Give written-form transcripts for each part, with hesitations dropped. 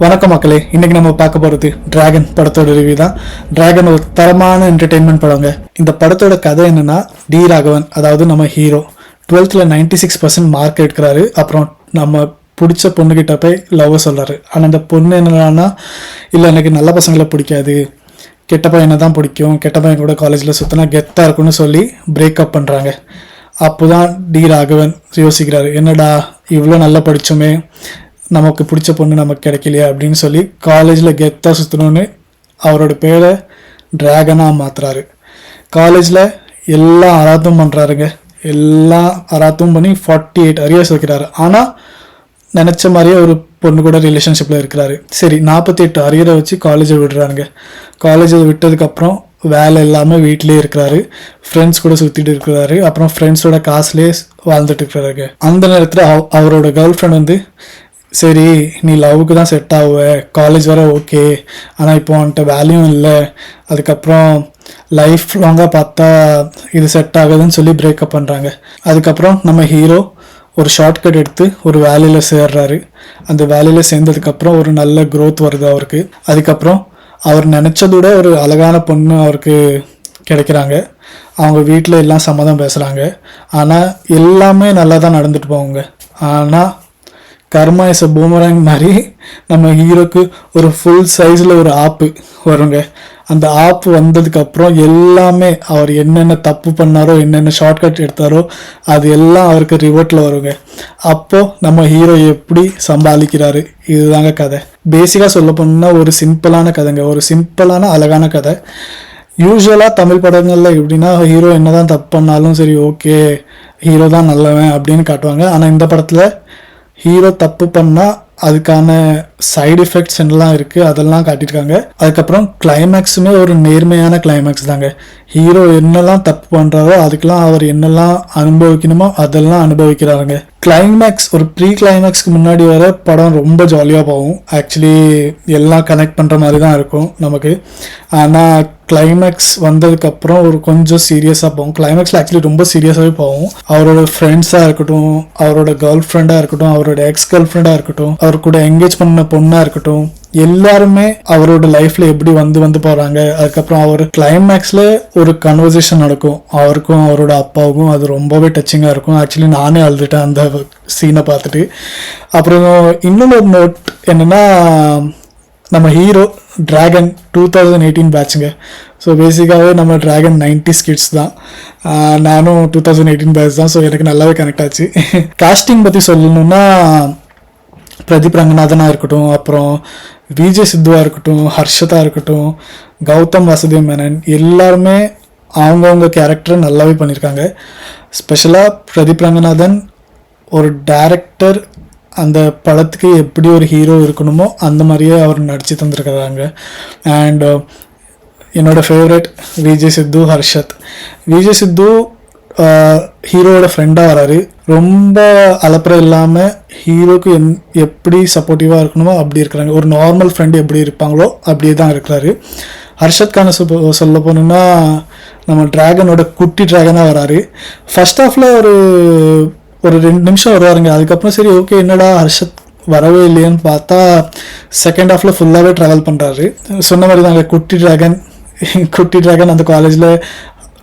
வணக்கம் மக்களே, இன்னைக்கு நம்ம பார்க்க போகிறது டிராகன் படத்தோட ரிவ்யூ தான். டிராகன் ஒரு தரமான என்டர்டெயின்மெண்ட் படங்க. இந்த படத்தோட கதை என்னன்னா, டி ராகவன் அதாவது நம்ம ஹீரோ 12th 96% மார்க் எடுக்கிறாரு. அப்புறம் நம்ம பிடிச்ச பொண்ணுகிட்ட போய் லவ் சொல்கிறாரு. ஆனால் அந்த பொண்ணு என்னன்னா, இல்லை எனக்கு நல்ல பசங்களை பிடிக்காது, கெட்ட பையனை தான் பிடிக்கும், கெட்ட பையன் கூட காலேஜில் சுற்றினா கெத்தாக இருக்குன்னு சொல்லி பிரேக்கப் பண்ணுறாங்க. அப்போ தான் டி ராகவன் யோசிக்கிறாரு, என்னடா இவ்வளோ நல்லா படித்தோமே, நமக்கு பிடிச்ச பொண்ணு நமக்கு கிடைக்கலையா அப்படின்னு சொல்லி காலேஜில் கெத்தாக சுற்றணுன்னு அவரோட பேரை டிராகனாக மாற்றுறாரு. காலேஜில் எல்லாம் அராத்தும் பண்ணுறாருங்க. எல்லாம் அராத்தும் பண்ணி 48 அரியர்ஸ் வைக்கிறாரு. ஆனால் நினச்ச மாதிரியே ஒரு பொண்ணு கூட ரிலேஷன்ஷிப்பில் இருக்கிறாரு. சரி, 48 அரியரை வச்சு காலேஜை விடுறாருங்க. காலேஜை விட்டதுக்கப்புறம் வேலை இல்லாமல் வீட்டிலே இருக்கிறாரு. ஃப்ரெண்ட்ஸ் கூட சுற்றிட்டு இருக்கிறாரு. அப்புறம் ஃப்ரெண்ட்ஸோட காசுலேயே வாழ்ந்துட்டு இருக்கிறாருங்க. அந்த நேரத்தில் அவரோட கேர்ள் ஃப்ரெண்ட் வந்து, சரி நீ லவ்வுக்கு தான் செட் ஆகுவ, காலேஜ் வர ஓகே, ஆனால் இப்போ வந்துட்டு வேல்யூம் இல்லை, அதுக்கப்புறம் லைஃப் லாங்காக பார்த்தா இது செட் ஆகுதுன்னு சொல்லி பிரேக்கப் பண்ணுறாங்க. அதுக்கப்புறம் நம்ம ஹீரோ ஒரு ஷார்ட்கட் எடுத்து ஒரு வேலையில் சேர்றாரு. அந்த வேலையில் சேர்ந்ததுக்கப்புறம் ஒரு நல்ல க்ரோத் வருது அவருக்கு. அதுக்கப்புறம் அவர் நினச்சதோட ஒரு அழகான பொண்ணு அவருக்கு கிடைக்கிறாங்க. அவங்க வீட்டில் எல்லாம் சம்மதம் பேசுகிறாங்க. ஆனால் எல்லாமே நல்லா தான் நடந்துட்டு போவாங்க. ஆனால் கர்மா இஸ் அ பூமராங் மாதிரி நம்ம ஹீரோக்கு ஒரு ஃபுல் சைஸில் ஒரு ஆப்பு வருங்க. அந்த ஆப்பு வந்ததுக்கப்புறம் எல்லாமே அவர் என்னென்ன தப்பு பண்ணாரோ, என்னென்ன ஷார்ட்கட் எடுத்தாரோ, அது எல்லாம் அவருக்கு ரிவர்ட்டில் வருங்க. அப்போது நம்ம ஹீரோ எப்படி சமாளிக்கிறாரு, இதுதாங்க கதை. பேசிக்காக சொல்ல போனால் ஒரு சிம்பிளான கதைங்க, ஒரு சிம்பிளான அழகான கதை. யூஸ்வலாக தமிழ் படங்களில் எப்படின்னா, ஹீரோ என்ன தான் தப்பு பண்ணாலும் சரி ஓகே, ஹீரோ தான் நல்லவன் அப்படின்னு காட்டுவாங்க. ஆனால் இந்த படத்தில் ஹீரோ தப்பு பண்ணால் அதுக்கான சைடு எஃபெக்ட்ஸ் என்னெல்லாம் இருக்குது அதெல்லாம் காட்டியிருக்காங்க. அதுக்கப்புறம் கிளைமேக்ஸுமே ஒரு நேர்மையான கிளைமேக்ஸ் தாங்க. ஹீரோ என்னெல்லாம் தப்பு பண்ணுறாரோ அதுக்கெல்லாம் அவர் என்னெல்லாம் அனுபவிக்கணுமோ அதெல்லாம் அனுபவிக்கிறாருங்க. கிளைமேக்ஸ் ஒரு ப்ரீ கிளைமேக்ஸ்க்கு முன்னாடி வர படம் ரொம்ப ஜாலியாக போகும். ஆக்சுவலி எல்லாம் கனெக்ட் பண்ணுற மாதிரி தான் இருக்கும் நமக்கு. ஆனால் கிளைமேக்ஸ் வந்ததுக்கப்புறம் ஒரு கொஞ்சம் சீரியஸாக போகும். கிளைமேக்ஸில் ஆக்சுவலி ரொம்ப சீரியஸாகவே போகும். அவரோட ஃப்ரெண்ட்ஸாக இருக்கட்டும், அவரோட கேர்ள் ஃப்ரெண்டாக இருக்கட்டும், அவரோட எக்ஸ் கேர்ள் ஃப்ரெண்டாக இருக்கட்டும், அவர் கூட என்கேஜ் பண்ண பொண்ணாக இருக்கட்டும், எல்லாருமே அவரோட லைஃப்பில் எப்படி வந்து போகிறாங்க. அதுக்கப்புறம் அவர் கிளைமேக்ஸில் ஒரு கன்வர்சேஷன் நடக்கும் அவருக்கும் அவரோட அப்பாவுக்கும். அது ரொம்பவே டச்சிங்காக இருக்கும். ஆக்சுவலி நானே அழுதுட்டேன் அந்த சீனை பார்த்துட்டு. அப்புறம் இன்னொரு நோட் என்னென்னா, நம்ம ஹீரோ டிராகன் 2018 பேட்சுங்க. ஸோ பேசிக்காகவே நம்ம டிராகன் 90s கிட்ஸ் தான். நானும் 2018 பேட்ச் தான். ஸோ எனக்கு நல்லாவே கனெக்ட் ஆச்சு. காஸ்டிங் பற்றி சொல்லணுன்னா, பிரதீப் ரங்கநாதனாக இருக்கட்டும், அப்புறம் விஜய் சித்துவாக இருக்கட்டும், ஹர்ஷதா இருக்கட்டும், கௌதம் வாசுதேவ் மேனன், எல்லாருமே அவங்கவுங்க கேரக்டரை நல்லாவே பண்ணியிருக்காங்க. ஸ்பெஷலாக பிரதீப் ரங்கநாதன் ஒரு டைரக்டர் அந்த படத்துக்கு எப்படி ஒரு ஹீரோ இருக்கணுமோ அந்த மாதிரியே அவர் நடித்து தந்துருக்கிறாங்க. அண்ட் என்னோட ஃபேவரட் விஜய் சித்து, ஹர்ஷத். விஜய் சித்து ஹீரோவோட ஃப்ரெண்டாக வராரு. ரொம்ப அலப்பறம் இல்லாமல் ஹீரோக்கு எப்படி சப்போர்ட்டிவாக இருக்கணுமோ அப்படி இருக்கிறாங்க. ஒரு நார்மல் ஃப்ரெண்டு எப்படி இருப்பாங்களோ அப்படியே தான் இருக்கிறாரு. ஹர்ஷத்கான சொல்ல போனோம்னா, நம்ம டிராகனோட குட்டி டிராகனாக வராரு. ஃபர்ஸ்ட் ஹாஃபில் ஒரு 2 நிமிஷம் வருவாருங்க. அதுக்கப்புறம் சரி ஓகே என்னடா ஹர்ஷத் வரவே இல்லையேன்னு பார்த்தா செகண்ட் ஹாஃபில் ஃபுல்லாகவே ட்ராவல் பண்ணுறாரு. சொன்ன மாதிரி தாங்க குட்டி டிராகன் அந்த காலேஜில்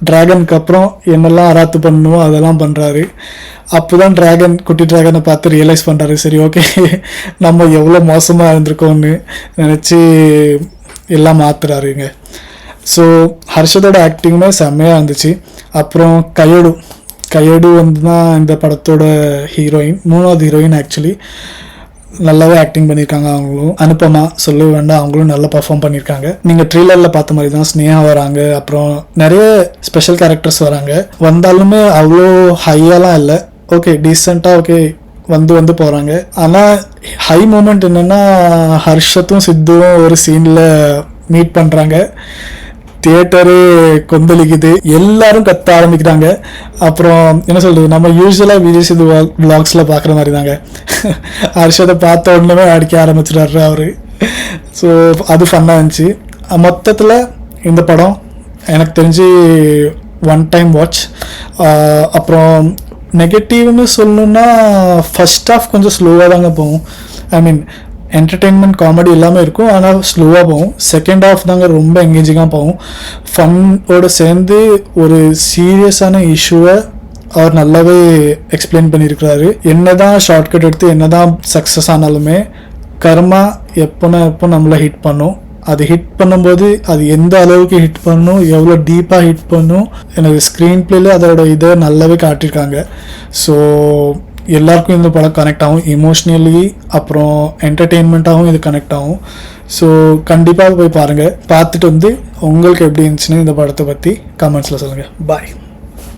டிராகனுக்கு அப்புறம் என்னெல்லாம் அராத்து பண்ணணுமோ அதெல்லாம் பண்ணுறாரு. அப்போ தான் குட்டி டிராகனை பார்த்து ரியலைஸ் பண்ணுறாரு, சரி ஓகே நம்ம எவ்வளோ மோசமாக இருந்திருக்கோன்னு நினச்சி எல்லாம் மாற்றுறாருங்க. ஸோ ஹர்ஷத்தோட ஆக்டிங்குமே செம்மையாக இருந்துச்சு. அப்புறம் கையடு வந்து தான் இந்த படத்தோட ஹீரோயின், 3வது ஹீரோயின். ஆக்சுவலி நல்லாவே ஆக்டிங் பண்ணியிருக்காங்க அவங்களும். அனுப்பமா சொல்ல வேண்டாம், அவங்களும் நல்லா பர்ஃபார்ம் பண்ணியிருக்காங்க. நீங்கள் ட்ரெய்லரில் பார்த்த மாதிரி தான் ஸ்னேகா வராங்க. அப்புறம் நிறைய ஸ்பெஷல் கேரக்டர்ஸ் வராங்க. வந்தாலுமே அவ்வளோ ஹையாலாம் இல்லை, ஓகே டீசெண்டாக ஓகே வந்து போகிறாங்க. ஆனால் ஹை மூமெண்ட் என்னென்னா, ஹர்ஷத்தும் சித்துவும் ஒரு சீனில் மீட் பண்ணுறாங்க. தியேட்டரு கொந்தளிக்குது, எல்லாரும் கத்த ஆரம்பிக்கிறாங்க. அப்புறம் என்ன சொல்கிறது, நம்ம யூஸ்வலாக விஜய் சித்து விளாக்ஸில் பார்க்குற மாதிரி தாங்க. ஹர்ஷத்தை பார்த்த உடனே அடிக்க ஆரம்பிச்சிடாரு அவர். ஸோ அது ஃபன்னாக இருந்துச்சு. மொத்தத்தில் இந்த படம் எனக்கு தெரிஞ்சு 1 டைம் வாட்ச். அப்புறம் நெகட்டிவ்னு சொல்லணுன்னா, ஃபர்ஸ்ட் ஹாஃப் கொஞ்சம் ஸ்லோவாக தாங்க போகும். ஐ மீன் என்டர்டெயின்மெண்ட் காமெடி எல்லாமே இருக்கும், ஆனால் ஸ்லோவாக போகும். செகண்ட் ஹாஃப் தாங்க ரொம்ப எங்கேஜிங்காக போகும். ஃபன்னோட சேர்ந்து ஒரு சீரியஸான இஷ்யூவை அவர் நல்லாவே எக்ஸ்பிளைன் பண்ணியிருக்கிறாரு. என்னதான் ஷார்ட்கட் எடுத்து என்னதான் சக்ஸஸ் ஆனாலுமே கர்மா எப்போ நம்மளை ஹிட் பண்ணும். அது ஹிட் பண்ணும்போது அது எந்த அளவுக்கு ஹிட் பண்ணும், எவ்வளோ டீப்பாக ஹிட் பண்ணும், எனக்கு ஸ்க்ரீன் பிளேல அதோட இதை நல்லாவே காட்டியிருக்காங்க. ஸோ எல்லாருக்கும் இந்த படம் கனெக்ட் ஆகும், இமோஷ்னலி அப்புறம் என்டர்டெயின்மெண்ட்டாகவும் இது கனெக்ட் ஆகும். ஸோ கண்டிப்பாக போய் பாருங்கள். பார்த்துட்டு வந்து உங்களுக்கு எப்படி இருந்துச்சுன்னு இந்த படத்தை பற்றி கமெண்ட்ஸில் சொல்லுங்கள். பாய்.